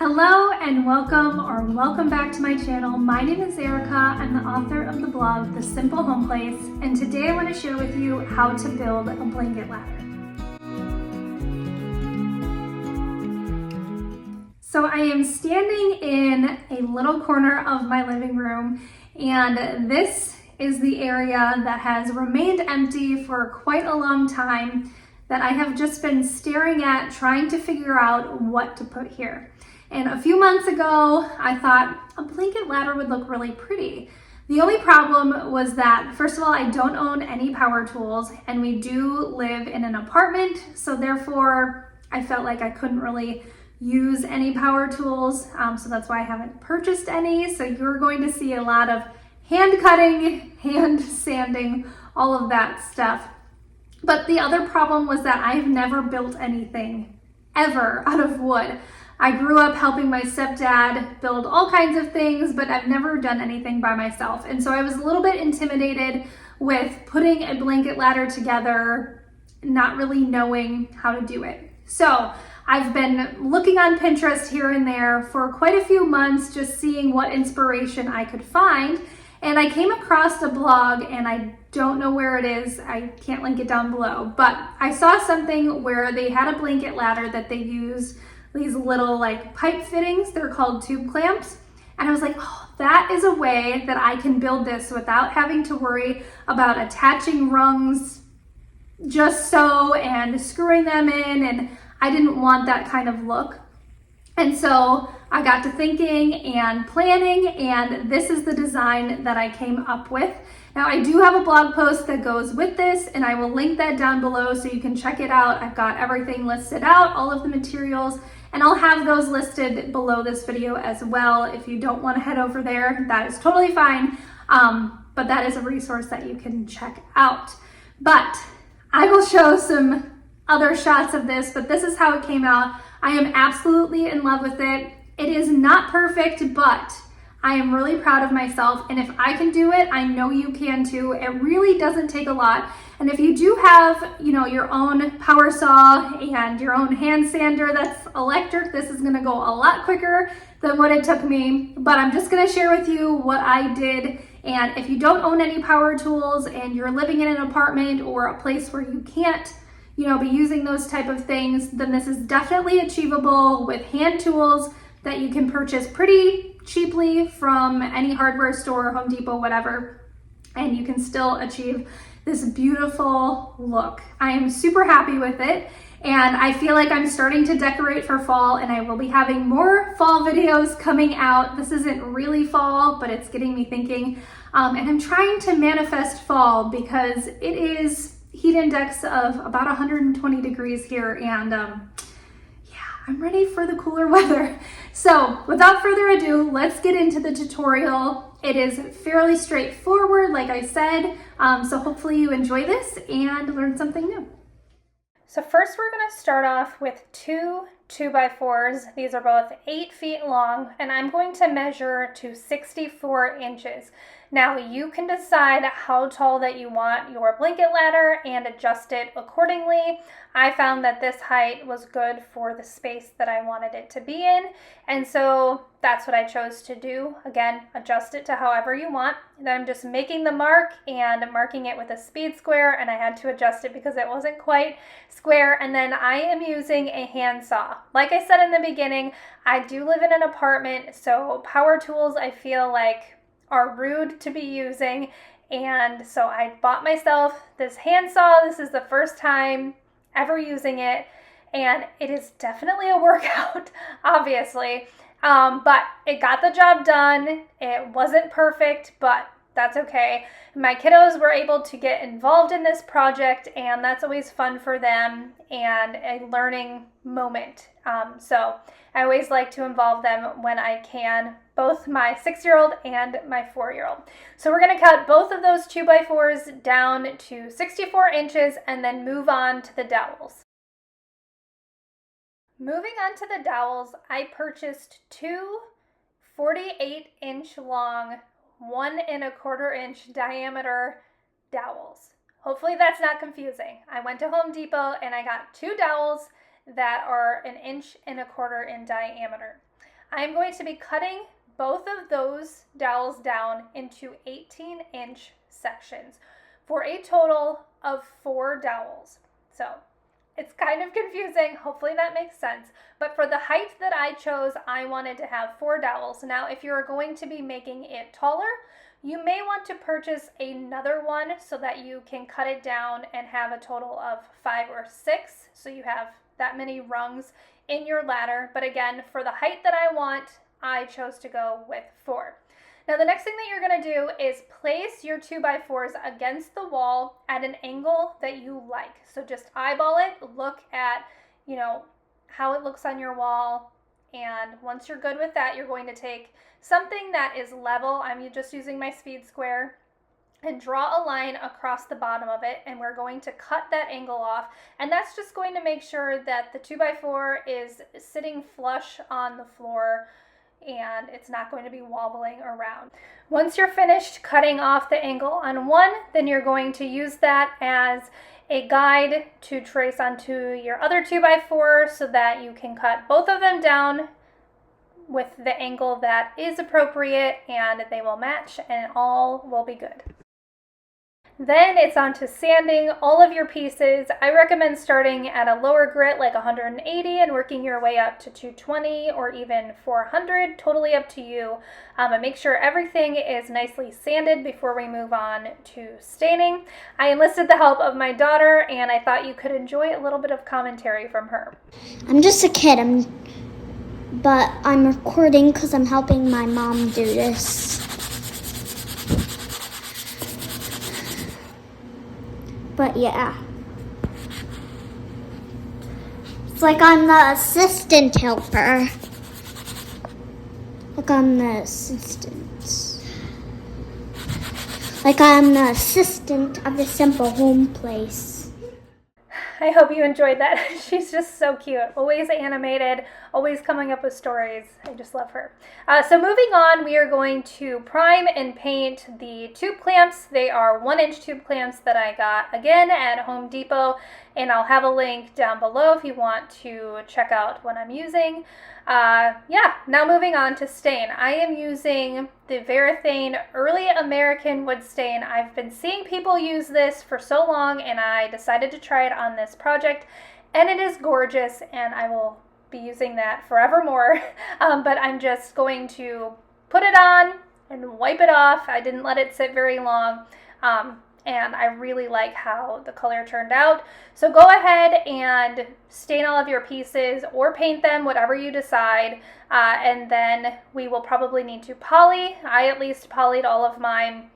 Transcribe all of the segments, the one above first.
Hello and welcome back to my channel. My name is Erica. I'm the author of the blog, The Simple Home Place, and today I want to share with you how to build a blanket ladder. So I am standing in a little corner of my living room, and this is the area that has remained empty for quite a long time that I have just been staring at, trying to figure out what to put here. And a few months ago, I thought a blanket ladder would look really pretty. The only problem was that, first of all, I don't own any power tools, and we do live in an apartment, so therefore I felt like I couldn't really use any power tools, so that's why I haven't purchased any. So you're going to see a lot of hand cutting, hand sanding, all of that stuff. But the other problem was that I've never built anything ever out of wood. I grew up helping my stepdad build all kinds of things, but I've never done anything by myself. And so I was a little bit intimidated with putting a blanket ladder together, not really knowing how to do it. So I've been looking on Pinterest here and there for quite a few months, just seeing what inspiration I could find. And I came across a blog, and I don't know where it is. I can't link it down below, but I saw something where they had a blanket ladder that they use these little like pipe fittings. They're called tube clamps. And I was like, oh, that is a way that I can build this without having to worry about attaching rungs just so and screwing them in. And I didn't want that kind of look. And so I got to thinking and planning, and this is the design that I came up with. Now I do have a blog post that goes with this, and I will link that down below so you can check it out. I've got everything listed out, all of the materials, and I'll have those listed below this video as well. If you don't want to head over there, that is totally fine, but that is a resource that you can check out. But I will show some other shots of this, but this is how it came out. I am absolutely in love with it. It is not perfect, but I am really proud of myself, and if I can do it, I know you can too. It really doesn't take a lot. And if you do have, your own power saw and your own hand sander that's electric, this is gonna go a lot quicker than what it took me. But I'm just gonna share with you what I did. And if you don't own any power tools and you're living in an apartment or a place where you can't, be using those type of things, then this is definitely achievable with hand tools that you can purchase pretty cheaply from any hardware store, Home Depot, whatever, and you can still achieve this beautiful look. I am super happy with it, and I feel like I'm starting to decorate for fall, and I will be having more fall videos coming out. This isn't really fall, but it's getting me thinking, and I'm trying to manifest fall because it is heat index of about 120 degrees here, and I'm ready for the cooler weather. So without further ado, let's get into the tutorial. It is fairly straightforward, like I said, so hopefully you enjoy this and learn something new. So first we're gonna start off with two 2x4s. These are both 8 feet long, and I'm going to measure to 64 inches. Now you can decide how tall that you want your blanket ladder and adjust it accordingly. I found that this height was good for the space that I wanted it to be in, and so that's what I chose to do. Again, adjust it to however you want. Then I'm just making the mark and marking it with a speed square, and I had to adjust it because it wasn't quite square. And then I am using a hand saw. Like I said in the beginning, I do live in an apartment, so power tools I feel like are rude to be using, and so I bought myself this hand saw. This is the first time ever using it, and it is definitely a workout, obviously, but it got the job done. It wasn't perfect, but that's okay. My kiddos were able to get involved in this project, and that's always fun for them and a learning moment. So I always like to involve them when I can, both my 6-year-old and my 4-year-old. So we're going to cut both of those 2x4s down to 64 inches and then move on to the dowels. Moving on to the dowels, I purchased two 48-inch long, 1 1/4 inch diameter dowels. Hopefully that's not confusing. I went to Home Depot and I got two dowels that are 1 1/4 inch in diameter. I'm going to be cutting both of those dowels down into 18-inch sections for a total of 4 dowels. So it's kind of confusing. Hopefully that makes sense. But for the height that I chose, I wanted to have 4 dowels. Now, if you're going to be making it taller, you may want to purchase another one so that you can cut it down and have a total of 5 or 6. So you have that many rungs in your ladder. But again, for the height that I want, I chose to go with 4. Now the next thing that you're going to do is place your 2x4s against the wall at an angle that you like. So just eyeball it, look at, how it looks on your wall, and once you're good with that, you're going to take something that is level. I'm just using my speed square, and draw a line across the bottom of it, and we're going to cut that angle off, and that's just going to make sure that the 2x4 is sitting flush on the floor and it's not going to be wobbling around. Once you're finished cutting off the angle on one, then you're going to use that as a guide to trace onto your other 2x4 so that you can cut both of them down with the angle that is appropriate, and they will match and all will be good. Then it's on to sanding all of your pieces. I recommend starting at a lower grit like 180 and working your way up to 220 or even 400, totally up to you. And make sure everything is nicely sanded before we move on to staining. I enlisted the help of my daughter, and I thought you could enjoy a little bit of commentary from her. I'm just a kid, but I'm recording because I'm helping my mom do this. But yeah, it's like I'm the assistant helper. Like I'm the assistant of a simple home place. I hope you enjoyed that. She's just so cute. Always animated, always coming up with stories. I just love her. So moving on, we are going to prime and paint the tube clamps. They are 1-inch tube clamps that I got again at Home Depot, and I'll have a link down below if you want to check out what I'm using. Now moving on to stain. I am using the Behr Early American Wood Stain. I've been seeing people use this for so long, and I decided to try it on this project, and it is gorgeous, and I will be using that forevermore. But I'm just going to put it on and wipe it off. I didn't let it sit very long. And I really like how the color turned out. So go ahead and stain all of your pieces or paint them, whatever you decide. And then we will probably need to poly. I at least polyed all of mine.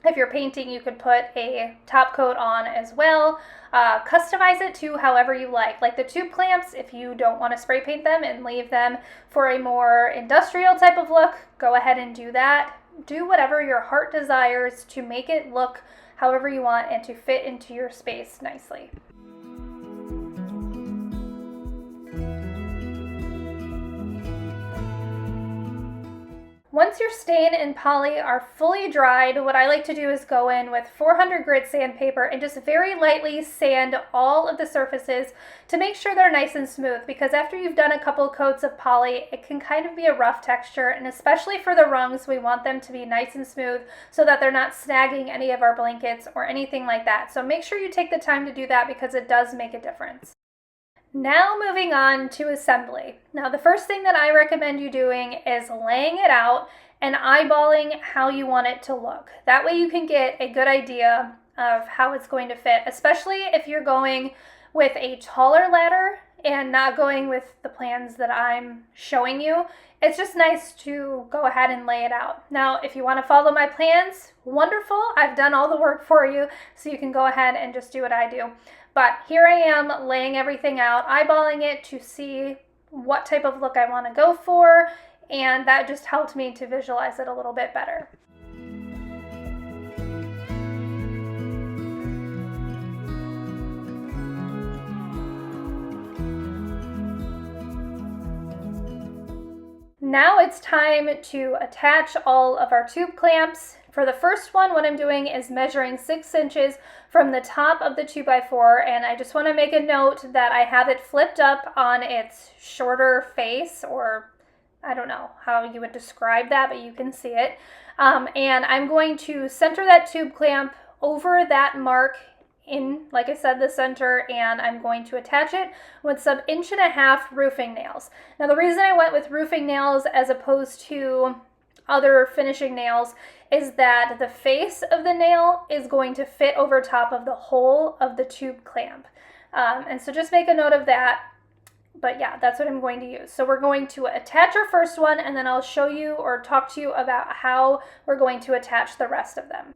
If you're painting, you could put a top coat on as well. Customize it to however you like. Like the tube clamps, if you don't want to spray paint them and leave them for a more industrial type of look, go ahead and do that. Do whatever your heart desires to make it look however you want and to fit into your space nicely. Once your stain and poly are fully dried, what I like to do is go in with 400 grit sandpaper and just very lightly sand all of the surfaces to make sure they're nice and smooth, because after you've done a couple coats of poly, it can kind of be a rough texture, and especially for the rungs, we want them to be nice and smooth so that they're not snagging any of our blankets or anything like that. So make sure you take the time to do that because it does make a difference. Now moving on to assembly. Now the first thing that I recommend you doing is laying it out and eyeballing how you want it to look. That way you can get a good idea of how it's going to fit, especially if you're going with a taller ladder and not going with the plans that I'm showing you. It's just nice to go ahead and lay it out. Now, if you want to follow my plans, wonderful. I've done all the work for you, so you can go ahead and just do what I do. But here I am laying everything out, eyeballing it to see what type of look I want to go for, and that just helped me to visualize it a little bit better. Now it's time to attach all of our tube clamps. For the first one, what I'm doing is measuring 6 inches from the top of the 2x4, and I just want to make a note that I have it flipped up on its shorter face, or I don't know how you would describe that, but you can see it. And I'm going to center that tube clamp over that mark in, like I said, the center, and I'm going to attach it with some 1.5" roofing nails. Now, the reason I went with roofing nails as opposed to other finishing nails is that the face of the nail is going to fit over top of the hole of the tube clamp. And so just make a note of that. But yeah, that's what I'm going to use. So we're going to attach our first one, and then I'll show you or talk to you about how we're going to attach the rest of them.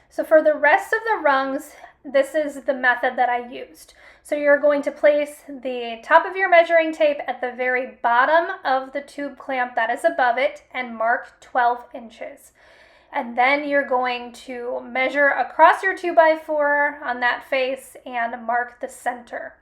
So for the rest of the rungs, this is the method that I used. So you're going to place the top of your measuring tape at the very bottom of the tube clamp that is above it and mark 12 inches. And then you're going to measure across your 2x4 on that face and mark the center.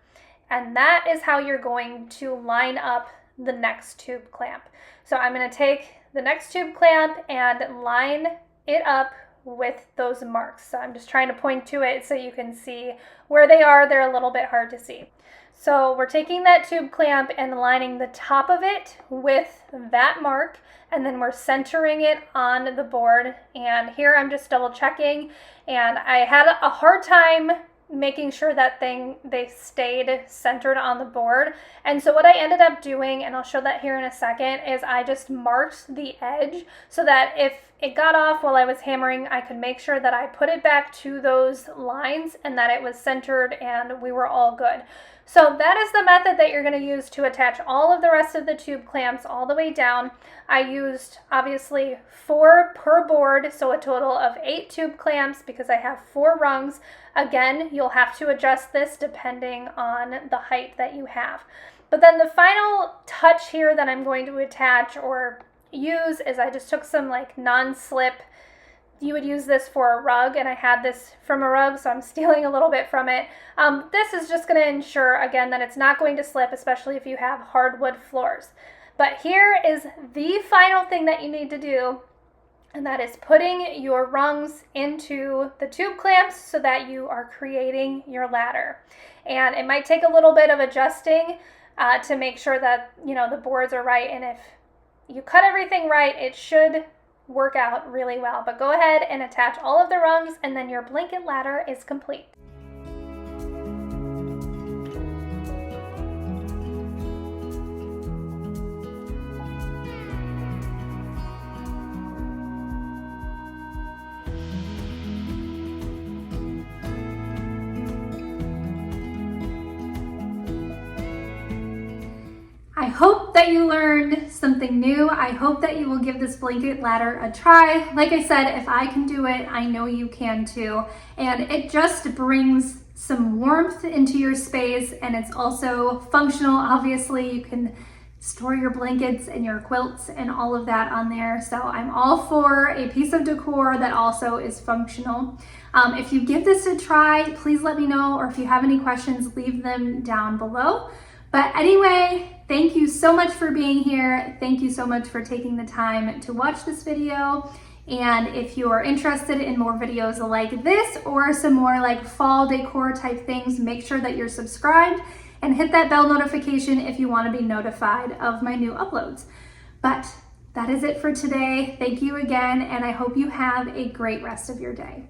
And that is how you're going to line up the next tube clamp. So I'm going to take the next tube clamp and line it up with those marks. So I'm just trying to point to it so you can see where they are. They're a little bit hard to see. So we're taking that tube clamp and lining the top of it with that mark, and then we're centering it on the board. And here I'm just double checking, and I had a hard time making sure that they stayed centered on the board. And so what I ended up doing, and I'll show that here in a second, is I just marked the edge so that if it got off while I was hammering, I could make sure that I put it back to those lines and that it was centered and we were all good. So that is the method that you're going to use to attach all of the rest of the tube clamps all the way down. I used obviously 4 per board, so a total of 8 tube clamps because I have 4 rungs. Again, you'll have to adjust this depending on the height that you have. But then the final touch here that I'm going to attach or use is I just took some like non-slip. You would use this for a rug, and I had this from a rug, so I'm stealing a little bit from it. This is just going to ensure, again, that it's not going to slip, especially if you have hardwood floors. But here is the final thing that you need to do, and that is putting your rungs into the tube clamps so that you are creating your ladder. And it might take a little bit of adjusting to make sure that, you know, the boards are right, and if you cut everything right, it should work out really well. But go ahead and attach all of the rungs, and then your blanket ladder is complete. I hope that you learned something new. I hope that you will give this blanket ladder a try. Like I said, if I can do it, I know you can too. And it just brings some warmth into your space, and it's also functional. Obviously, you can store your blankets and your quilts and all of that on there. So I'm all for a piece of decor that also is functional. If you give this a try, please let me know, or if you have any questions, leave them down below. But anyway, thank you so much for being here. Thank you so much for taking the time to watch this video. And if you are interested in more videos like this or some more like fall decor type things, make sure that you're subscribed and hit that bell notification if you want to be notified of my new uploads. But that is it for today. Thank you again, and I hope you have a great rest of your day.